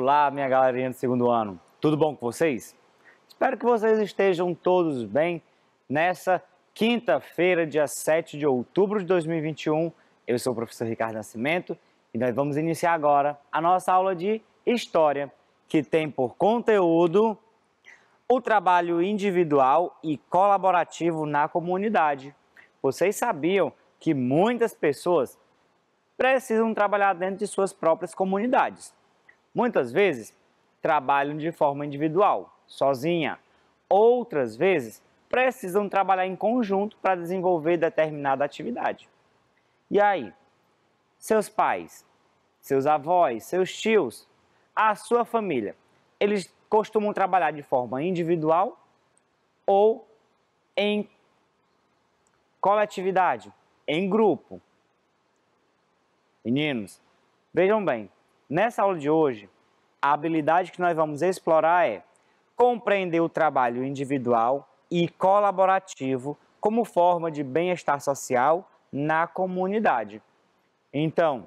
Olá, minha galerinha do segundo ano. Tudo bom com vocês? Espero que vocês estejam todos bem nessa quinta-feira, dia 7 de outubro de 2021. Eu sou o professor Ricardo Nascimento e nós vamos iniciar agora a nossa aula de História, que tem por conteúdo o trabalho individual e colaborativo na comunidade. Vocês sabiam que muitas pessoas precisam trabalhar dentro de suas próprias comunidades. Muitas vezes trabalham de forma individual, sozinha. Outras vezes precisam trabalhar em conjunto para desenvolver determinada atividade. E aí, seus pais, seus avós, seus tios, a sua família, eles costumam trabalhar de forma individual ou em coletividade, em grupo? Meninos, vejam bem, nessa aula de hoje, a habilidade que nós vamos explorar é compreender o trabalho individual e colaborativo como forma de bem-estar social na comunidade. Então,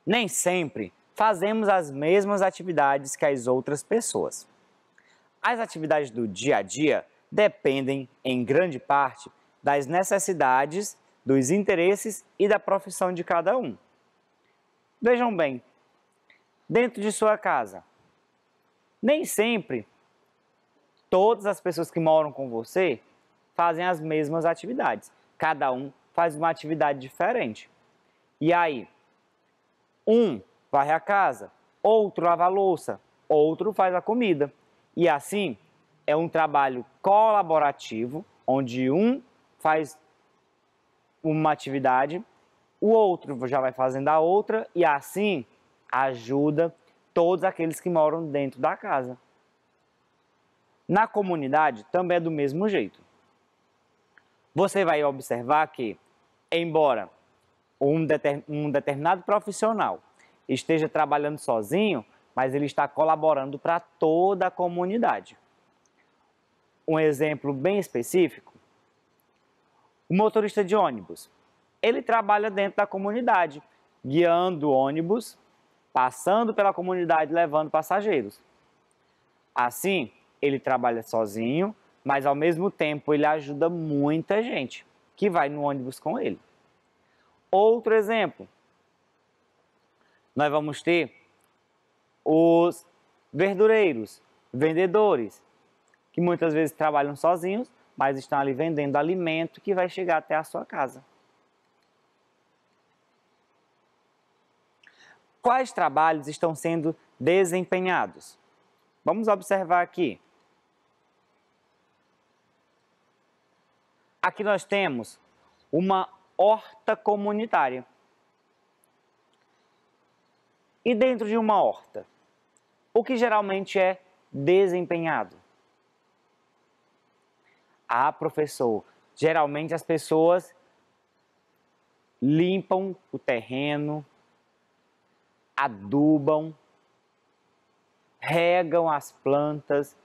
nem sempre fazemos as mesmas atividades que as outras pessoas. As atividades do dia a dia dependem, em grande parte, das necessidades, dos interesses e da profissão de cada um. Vejam bem, dentro de sua casa, nem sempre todas as pessoas que moram com você fazem as mesmas atividades. Cada um faz uma atividade diferente. E aí, um varre a casa, outro lava a louça, outro faz a comida. E assim, é um trabalho colaborativo, onde um faz uma atividade, o outro já vai fazendo a outra e assim ajuda todos aqueles que moram dentro da casa. Na comunidade também é do mesmo jeito. Você vai observar que, embora um determinado profissional esteja trabalhando sozinho, mas ele está colaborando para toda a comunidade. Um exemplo bem específico, o motorista de ônibus. Ele trabalha dentro da comunidade, guiando o ônibus, passando pela comunidade, levando passageiros. Assim, ele trabalha sozinho, mas ao mesmo tempo ele ajuda muita gente que vai no ônibus com ele. Outro exemplo, nós vamos ter os verdureiros, vendedores, que muitas vezes trabalham sozinhos, mas estão ali vendendo alimento que vai chegar até a sua casa. Quais trabalhos estão sendo desempenhados? Vamos observar aqui. Aqui nós temos uma horta comunitária. E dentro de uma horta, o que geralmente é desempenhado? Ah, professor, geralmente as pessoas limpam o terreno, adubam, regam as plantas,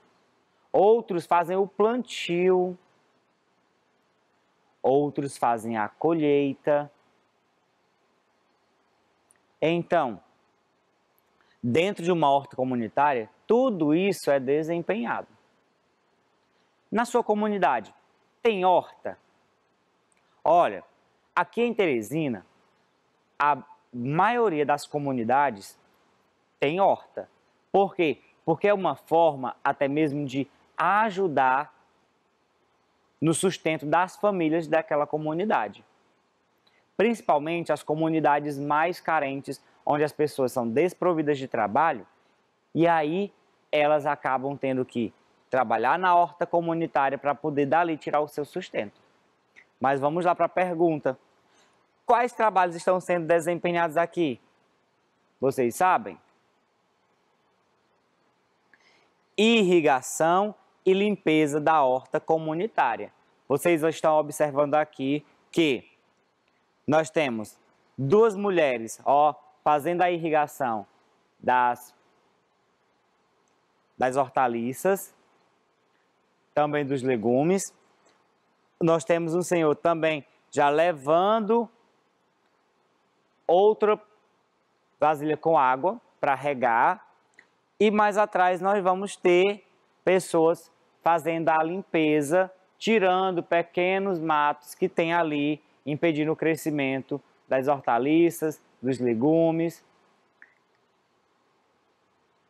outros fazem o plantio, outros fazem a colheita. Então, dentro de uma horta comunitária, tudo isso é desempenhado. Na sua comunidade, tem horta? Olha, aqui em Teresina, a maioria das comunidades tem horta. Por quê? Porque é uma forma até mesmo de ajudar no sustento das famílias daquela comunidade. Principalmente as comunidades mais carentes, onde as pessoas são desprovidas de trabalho, e aí elas acabam tendo que trabalhar na horta comunitária para poder dali tirar o seu sustento. Mas vamos lá para a pergunta. Quais trabalhos estão sendo desempenhados aqui? Vocês sabem? Irrigação e limpeza da horta comunitária. Vocês estão observando aqui que nós temos duas mulheres, fazendo a irrigação das hortaliças, também dos legumes. Nós temos um senhor também já levando outra vasilha com água para regar. E mais atrás nós vamos ter pessoas fazendo a limpeza, tirando pequenos matos que tem ali, impedindo o crescimento das hortaliças, dos legumes.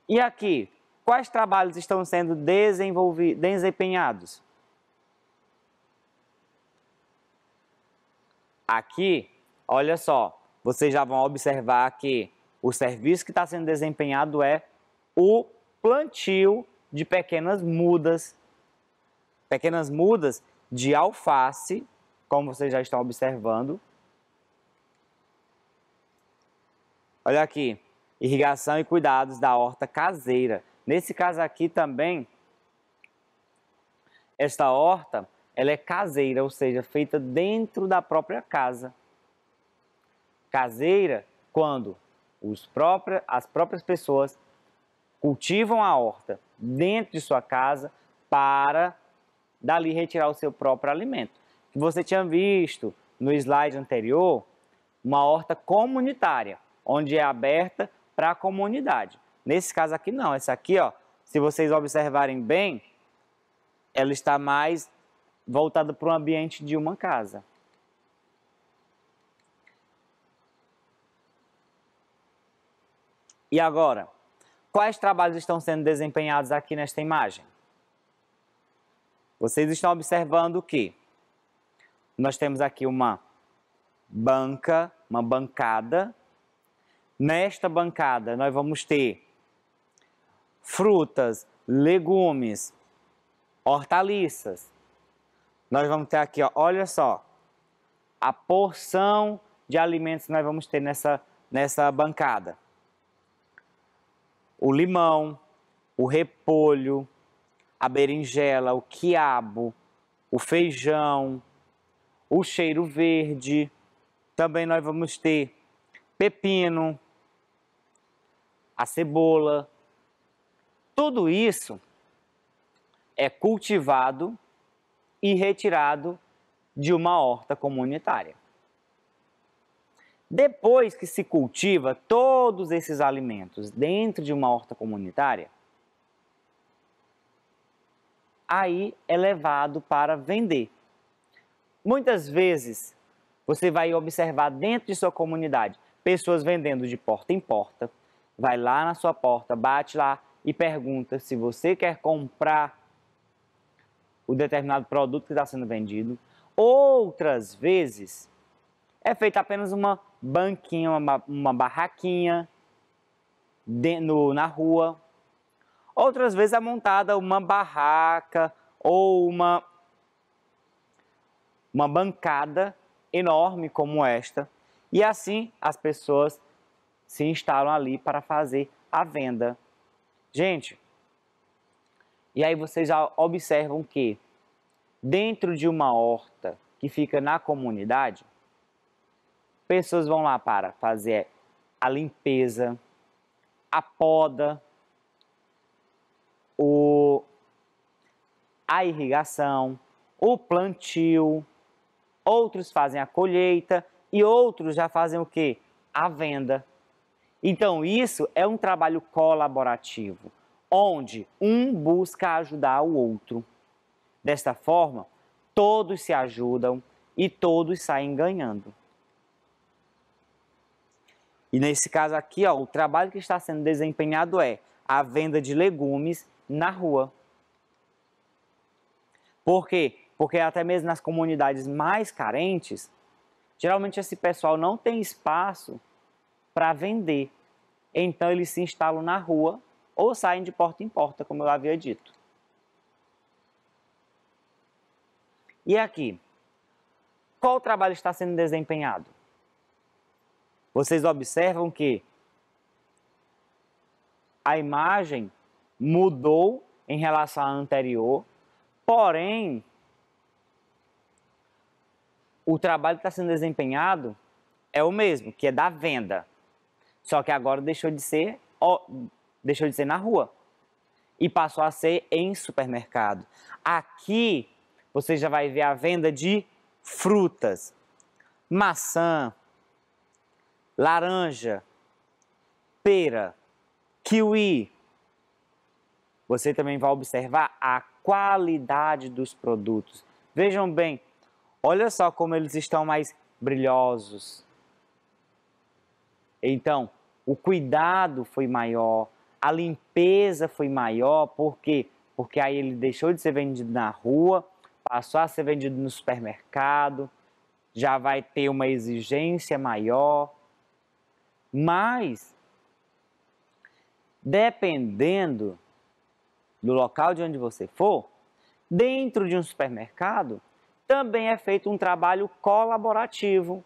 E aqui, quais trabalhos estão sendo desempenhados? Aqui, olha só, vocês já vão observar que o serviço que está sendo desempenhado é o plantio de pequenas mudas de alface, como vocês já estão observando. Olha aqui, irrigação e cuidados da horta caseira. Nesse caso aqui também, esta horta, ela é caseira, ou seja, feita dentro da própria casa. Caseira, quando as próprias pessoas cultivam a horta dentro de sua casa para dali retirar o seu próprio alimento. Você tinha visto no slide anterior uma horta comunitária, onde é aberta para a comunidade. Nesse caso aqui não, essa aqui, ó, se vocês observarem bem, ela está mais voltada para o ambiente de uma casa. E agora, quais trabalhos estão sendo desempenhados aqui nesta imagem? Vocês estão observando que nós temos aqui uma bancada. Nesta bancada nós vamos ter frutas, legumes, hortaliças. Nós vamos ter aqui, ó, olha só, a porção de alimentos que nós vamos ter nessa bancada. O limão, o repolho, a berinjela, o quiabo, o feijão, o cheiro verde. Também nós vamos ter pepino, a cebola. Tudo isso é cultivado e retirado de uma horta comunitária. Depois que se cultiva todos esses alimentos dentro de uma horta comunitária, aí é levado para vender. Muitas vezes você vai observar dentro de sua comunidade pessoas vendendo de porta em porta. Vai lá na sua porta, bate lá e pergunta se você quer comprar o determinado produto que está sendo vendido. Outras vezes é feita apenas uma banquinha, uma barraquinha na rua. Outras vezes é montada uma barraca ou uma bancada enorme como esta. E assim as pessoas se instalam ali para fazer a venda. Gente, e aí vocês já observam que dentro de uma horta que fica na comunidade, pessoas vão lá para fazer a limpeza, a poda, a irrigação, o plantio, outros fazem a colheita e outros já fazem o quê? A venda. Então isso é um trabalho colaborativo, onde um busca ajudar o outro. Desta forma, todos se ajudam e todos saem ganhando. E nesse caso aqui, ó, o trabalho que está sendo desempenhado é a venda de legumes na rua. Por quê? Porque até mesmo nas comunidades mais carentes, geralmente esse pessoal não tem espaço para vender. Então eles se instalam na rua ou saem de porta em porta, como eu havia dito. E aqui, qual trabalho está sendo desempenhado? Vocês observam que a imagem mudou em relação à anterior, porém, o trabalho que está sendo desempenhado é o mesmo, que é da venda. Só que agora deixou de ser na rua e passou a ser em supermercado. Aqui você já vai ver a venda de frutas, maçã, laranja, pera, kiwi. Você também vai observar a qualidade dos produtos. Vejam bem, olha só como eles estão mais brilhosos. Então, o cuidado foi maior, a limpeza foi maior, por quê? Porque aí ele deixou de ser vendido na rua, passou a ser vendido no supermercado, já vai ter uma exigência maior. Mas, dependendo do local de onde você for, dentro de um supermercado, também é feito um trabalho colaborativo,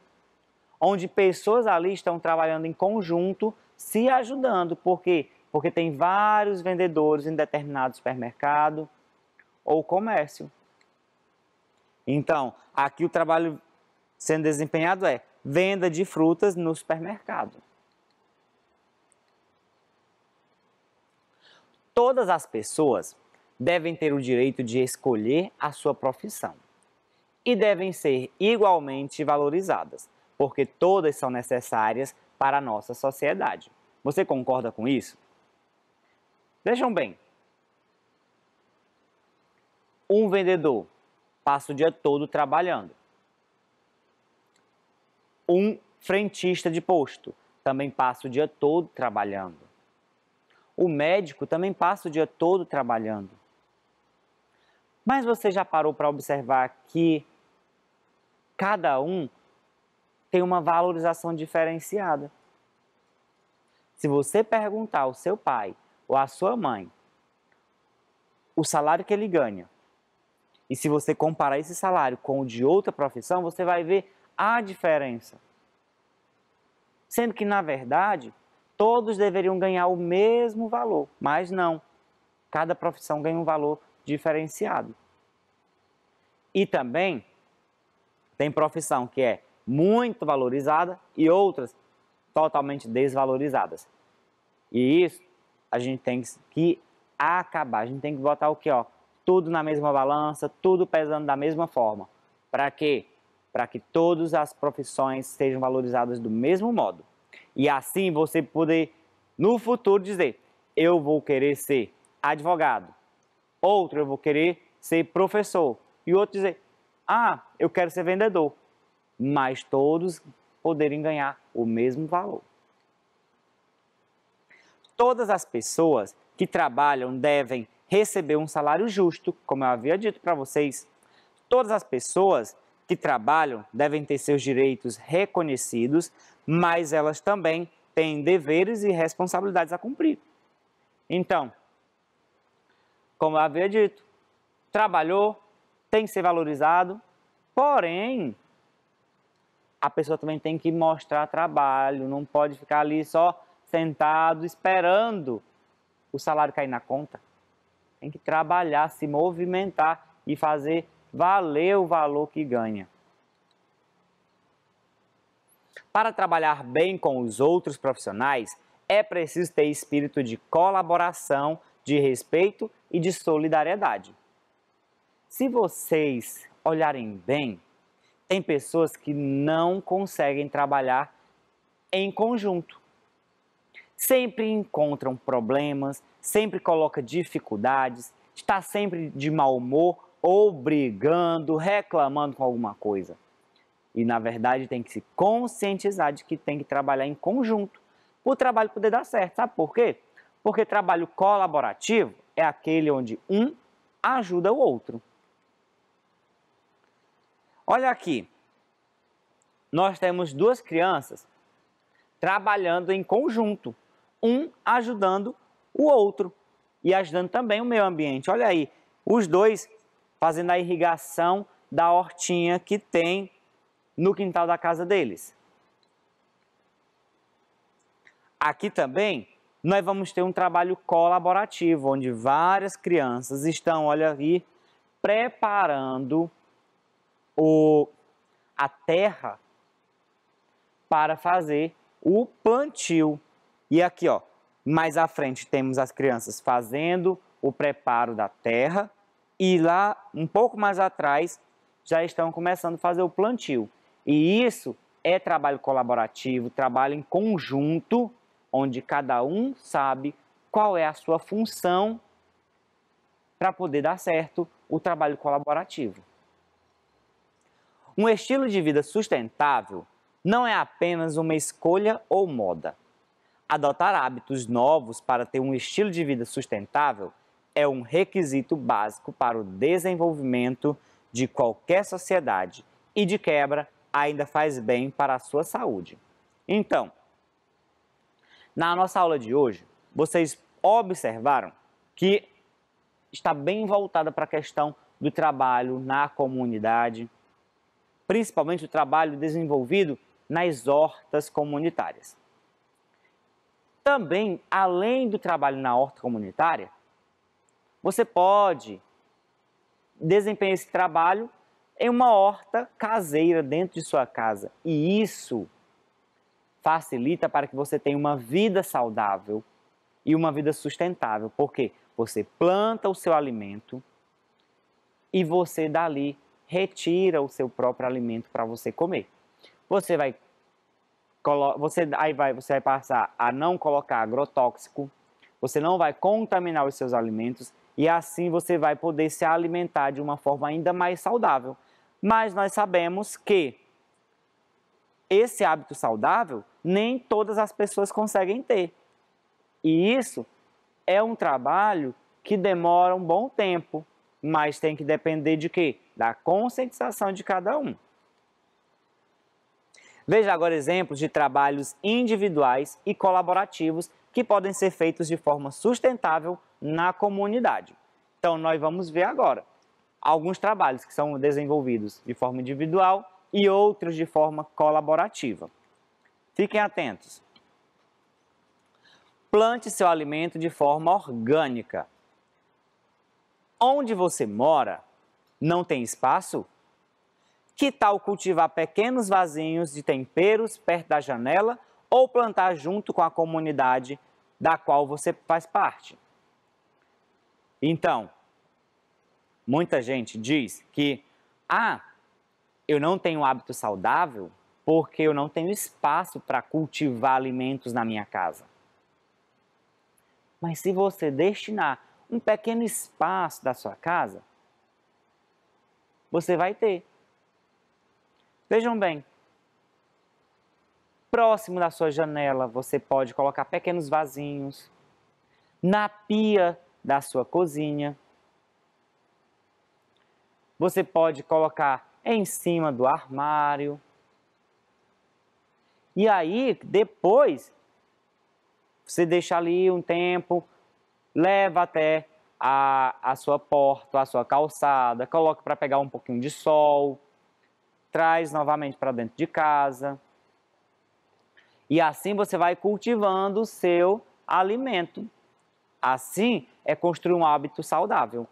onde pessoas ali estão trabalhando em conjunto, se ajudando. Por quê? Porque tem vários vendedores em determinado supermercado ou comércio. Então, aqui o trabalho sendo desempenhado é venda de frutas no supermercado. Todas as pessoas devem ter o direito de escolher a sua profissão e devem ser igualmente valorizadas, porque todas são necessárias para a nossa sociedade. Você concorda com isso? Vejam bem, um vendedor passa o dia todo trabalhando. Um frentista de posto também passa o dia todo trabalhando. O médico também passa o dia todo trabalhando. Mas você já parou para observar que cada um tem uma valorização diferenciada? Se você perguntar ao seu pai ou à sua mãe o salário que ele ganha, e se você comparar esse salário com o de outra profissão, você vai ver a diferença. Sendo que, na verdade, todos deveriam ganhar o mesmo valor, mas não. Cada profissão ganha um valor diferenciado. E também tem profissão que é muito valorizada e outras totalmente desvalorizadas. E isso a gente tem que acabar, a gente tem que botar o quê? Tudo na mesma balança, tudo pesando da mesma forma. Para quê? Para que todas as profissões sejam valorizadas do mesmo modo. E assim você poder, no futuro, dizer, eu vou querer ser advogado, outro eu vou querer ser professor, e outro dizer, eu quero ser vendedor. Mas todos poderem ganhar o mesmo valor. Todas as pessoas que trabalham devem receber um salário justo, como eu havia dito para vocês. Todas as pessoas que trabalham devem ter seus direitos reconhecidos, mas elas também têm deveres e responsabilidades a cumprir. Então, como eu havia dito, trabalhou, tem que ser valorizado, porém, a pessoa também tem que mostrar trabalho, não pode ficar ali só sentado esperando o salário cair na conta. Tem que trabalhar, se movimentar e fazer valer o valor que ganha. Para trabalhar bem com os outros profissionais, é preciso ter espírito de colaboração, de respeito e de solidariedade. Se vocês olharem bem, tem pessoas que não conseguem trabalhar em conjunto. Sempre encontram problemas, sempre colocam dificuldades, está sempre de mau humor ou brigando, reclamando com alguma coisa. E, na verdade, tem que se conscientizar de que tem que trabalhar em conjunto para o trabalho poder dar certo. Sabe por quê? Porque trabalho colaborativo é aquele onde um ajuda o outro. Olha aqui, nós temos duas crianças trabalhando em conjunto, um ajudando o outro e ajudando também o meio ambiente. Olha aí, os dois fazendo a irrigação da hortinha que tem no quintal da casa deles. Aqui também nós vamos ter um trabalho colaborativo, onde várias crianças estão, olha aí, preparando a terra para fazer o plantio. E aqui, mais à frente temos as crianças fazendo o preparo da terra e lá, um pouco mais atrás, já estão começando a fazer o plantio. E isso é trabalho colaborativo, trabalho em conjunto, onde cada um sabe qual é a sua função para poder dar certo o trabalho colaborativo. Um estilo de vida sustentável não é apenas uma escolha ou moda. Adotar hábitos novos para ter um estilo de vida sustentável é um requisito básico para o desenvolvimento de qualquer sociedade e, de quebra, ainda faz bem para a sua saúde. Então, na nossa aula de hoje, vocês observaram que está bem voltada para a questão do trabalho na comunidade, principalmente o trabalho desenvolvido nas hortas comunitárias. Também, além do trabalho na horta comunitária, você pode desempenhar esse trabalho em uma horta caseira dentro de sua casa. E isso facilita para que você tenha uma vida saudável e uma vida sustentável, porque você planta o seu alimento e você dali retira o seu próprio alimento para você comer. Você vai passar a não colocar agrotóxico, você não vai contaminar os seus alimentos e assim você vai poder se alimentar de uma forma ainda mais saudável. Mas nós sabemos que esse hábito saudável nem todas as pessoas conseguem ter. E isso é um trabalho que demora um bom tempo, mas tem que depender de quê? Da conscientização de cada um. Veja agora exemplos de trabalhos individuais e colaborativos que podem ser feitos de forma sustentável na comunidade. Então, nós vamos ver agora alguns trabalhos que são desenvolvidos de forma individual e outros de forma colaborativa. Fiquem atentos. Plante seu alimento de forma orgânica. Onde você mora, não tem espaço? Que tal cultivar pequenos vasinhos de temperos perto da janela ou plantar junto com a comunidade da qual você faz parte? Então, muita gente diz que, eu não tenho hábito saudável porque eu não tenho espaço para cultivar alimentos na minha casa. Mas se você destinar um pequeno espaço da sua casa, você vai ter. Vejam bem, próximo da sua janela você pode colocar pequenos vasinhos, na pia da sua cozinha, você pode colocar em cima do armário. E aí, depois, você deixa ali um tempo, leva até a sua porta, a sua calçada, coloca para pegar um pouquinho de sol, traz novamente para dentro de casa. E assim você vai cultivando o seu alimento. Assim é construir um hábito saudável.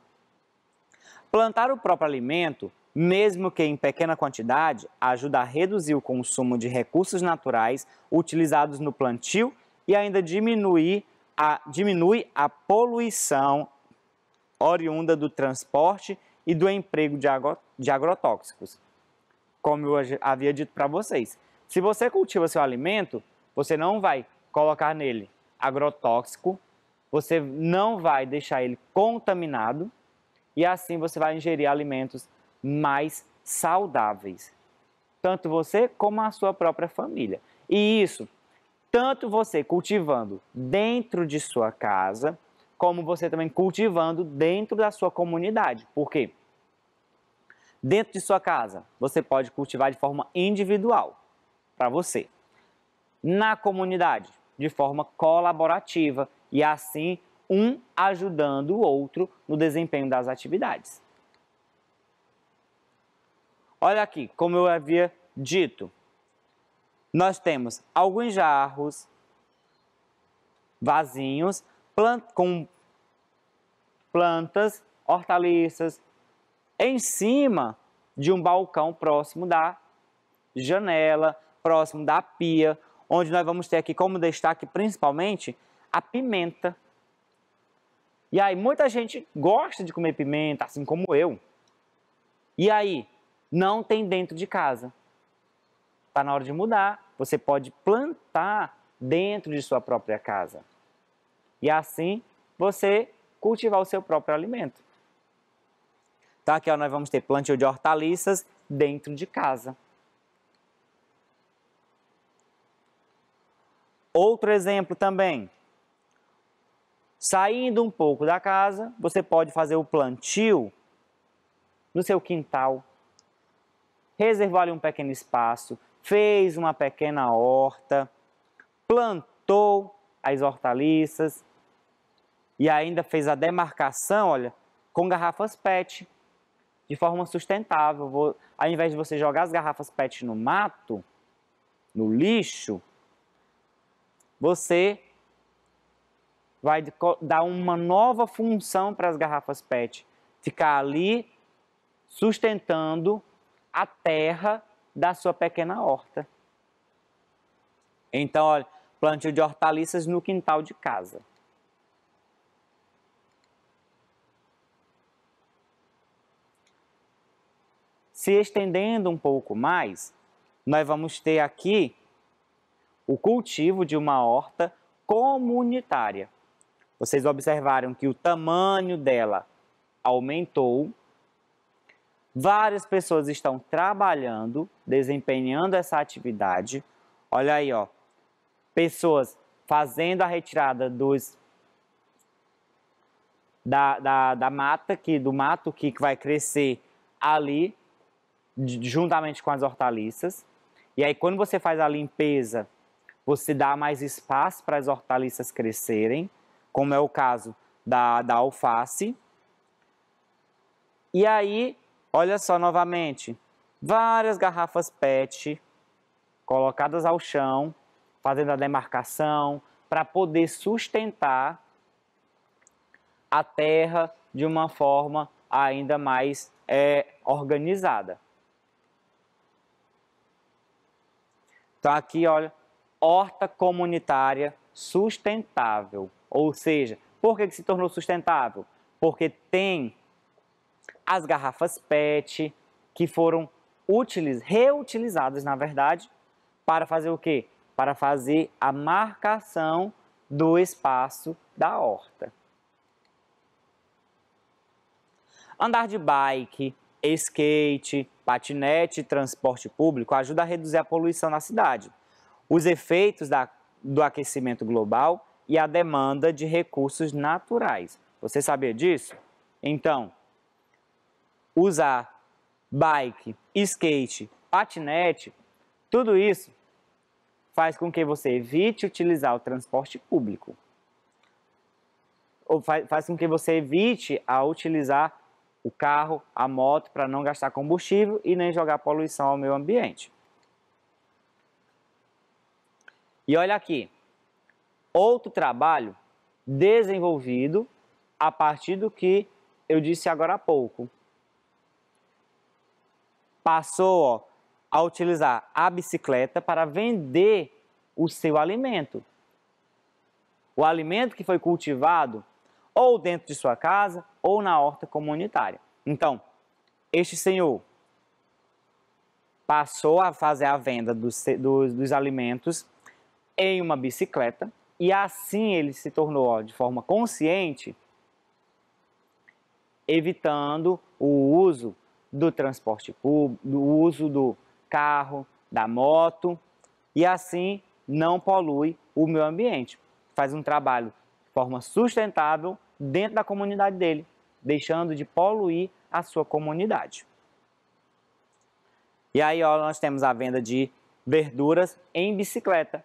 Plantar o próprio alimento, mesmo que em pequena quantidade, ajuda a reduzir o consumo de recursos naturais utilizados no plantio e ainda diminui a poluição oriunda do transporte e do emprego de agrotóxicos. Como eu havia dito para vocês, se você cultiva seu alimento, você não vai colocar nele agrotóxico, você não vai deixar ele contaminado e assim você vai ingerir alimentos mais saudáveis. Tanto você como a sua própria família. E isso, tanto você cultivando dentro de sua casa, como você também cultivando dentro da sua comunidade. Por quê? Dentro de sua casa, você pode cultivar de forma individual, para você. Na comunidade, de forma colaborativa e assim um ajudando o outro no desempenho das atividades. Olha aqui, como eu havia dito, nós temos alguns jarros, vasinhos, com plantas, hortaliças, em cima de um balcão próximo da janela, próximo da pia, onde nós vamos ter aqui como destaque principalmente a pimenta. E aí, muita gente gosta de comer pimenta, assim como eu. E aí, não tem dentro de casa. Está na hora de mudar. Você pode plantar dentro de sua própria casa. e assim você cultivar o seu próprio alimento. Então aqui ó, nós vamos ter plantio de hortaliças dentro de casa. Outro exemplo também, saindo um pouco da casa, você pode fazer o plantio no seu quintal, reservou ali um pequeno espaço, fez uma pequena horta, plantou as hortaliças e ainda fez a demarcação, olha, com garrafas PET, de forma sustentável. Ao invés de você jogar as garrafas PET no mato, no lixo, você vai dar uma nova função para as garrafas PET, ficar ali sustentando a terra da sua pequena horta. Então, olha, plantio de hortaliças no quintal de casa. Se estendendo um pouco mais, nós vamos ter aqui o cultivo de uma horta comunitária. Vocês observaram que o tamanho dela aumentou. Várias pessoas estão trabalhando, desempenhando essa atividade. Olha aí, ó, pessoas fazendo a retirada da mata, do mato que vai crescer ali, juntamente com as hortaliças. E aí, quando você faz a limpeza, você dá mais espaço para as hortaliças crescerem, como é o caso da alface. E aí, olha só novamente, várias garrafas PET colocadas ao chão, fazendo a demarcação, para poder sustentar a terra de uma forma ainda mais organizada. Então aqui, olha, horta comunitária sustentável. Ou seja, por que se tornou sustentável? Porque tem as garrafas PET que foram reutilizadas, na verdade, para fazer o quê? Para fazer a marcação do espaço da horta. Andar de bike, skate, patinete e transporte público ajuda a reduzir a poluição na cidade, os efeitos do aquecimento global e a demanda de recursos naturais. Você sabia disso? Então, usar bike, skate, patinete, tudo isso faz com que você evite utilizar o transporte público. Ou faz com que você evite utilizar o carro, a moto, para não gastar combustível e nem jogar poluição ao meio ambiente. E olha aqui, outro trabalho desenvolvido a partir do que eu disse agora há pouco. Passou a utilizar a bicicleta para vender o seu alimento. O alimento que foi cultivado ou dentro de sua casa ou na horta comunitária. Então, este senhor passou a fazer a venda dos alimentos em uma bicicleta e assim ele se tornou, de forma consciente, evitando o uso do transporte público, o uso do carro, da moto, e assim não polui o meio ambiente. Faz um trabalho de forma sustentável dentro da comunidade dele, deixando de poluir a sua comunidade. E aí ó, nós temos a venda de verduras em bicicleta,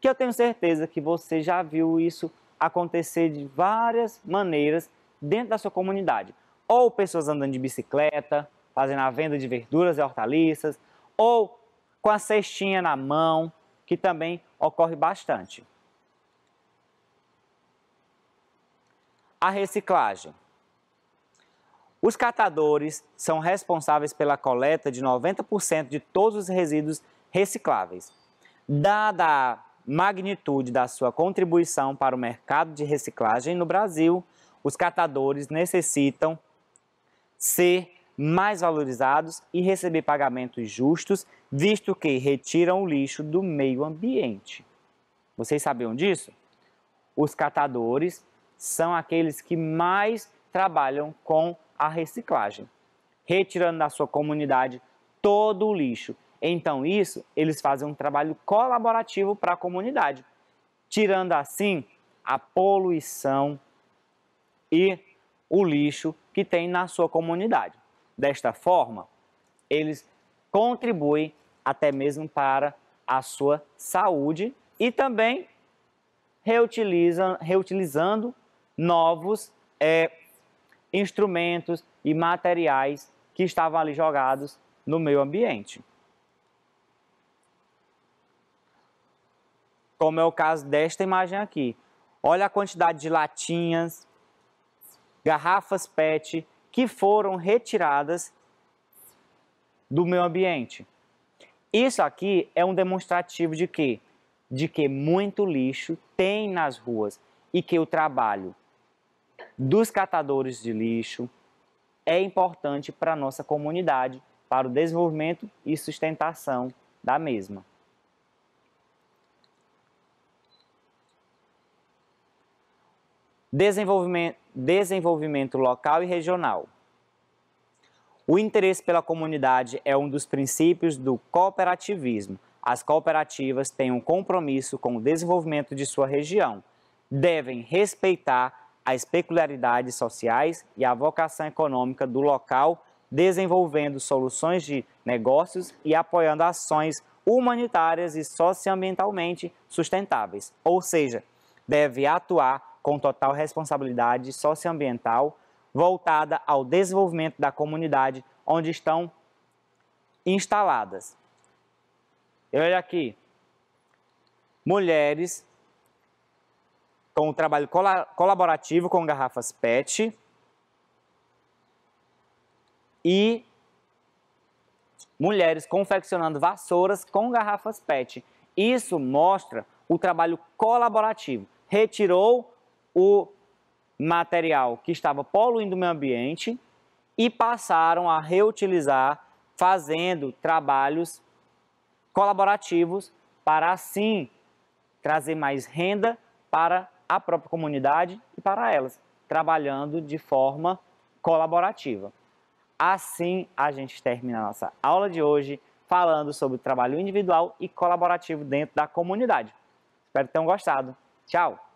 que eu tenho certeza que você já viu isso acontecer de várias maneiras dentro da sua comunidade. Ou pessoas andando de bicicleta, fazendo a venda de verduras e hortaliças, ou com a cestinha na mão, que também ocorre bastante. A reciclagem. Os catadores são responsáveis pela coleta de 90% de todos os resíduos recicláveis. Dada a magnitude da sua contribuição para o mercado de reciclagem no Brasil, os catadores necessitam ser mais valorizados e receber pagamentos justos, visto que retiram o lixo do meio ambiente. Vocês sabiam disso? os catadores são aqueles que mais trabalham com a reciclagem, retirando da sua comunidade todo o lixo. Então, eles fazem um trabalho colaborativo para a comunidade, tirando assim a poluição e o lixo que tem na sua comunidade. Desta forma, eles contribuem até mesmo para a sua saúde e também reutilizando novos instrumentos e materiais que estavam ali jogados no meio ambiente. Como é o caso desta imagem aqui. Olha a quantidade de latinhas, garrafas PET que foram retiradas do meio ambiente. Isso aqui é um demonstrativo de quê? De que muito lixo tem nas ruas e que o trabalho dos catadores de lixo é importante para a nossa comunidade, para o desenvolvimento e sustentação da mesma. Desenvolvimento local e regional. O interesse pela comunidade é um dos princípios do cooperativismo. As cooperativas têm um compromisso com o desenvolvimento de sua região. Devem respeitar as peculiaridades sociais e a vocação econômica do local, desenvolvendo soluções de negócios e apoiando ações humanitárias e socioambientalmente sustentáveis. Ou seja, deve atuar com total responsabilidade socioambiental voltada ao desenvolvimento da comunidade onde estão instaladas. Olha aqui, mulheres com o trabalho colaborativo com garrafas PET e mulheres confeccionando vassouras com garrafas PET. Isso mostra o trabalho colaborativo. Retirou o material que estava poluindo o meio ambiente e passaram a reutilizar, fazendo trabalhos colaborativos para assim trazer mais renda para a própria comunidade e para elas, trabalhando de forma colaborativa. Assim a gente termina a nossa aula de hoje falando sobre o trabalho individual e colaborativo dentro da comunidade. Espero que tenham gostado. Tchau!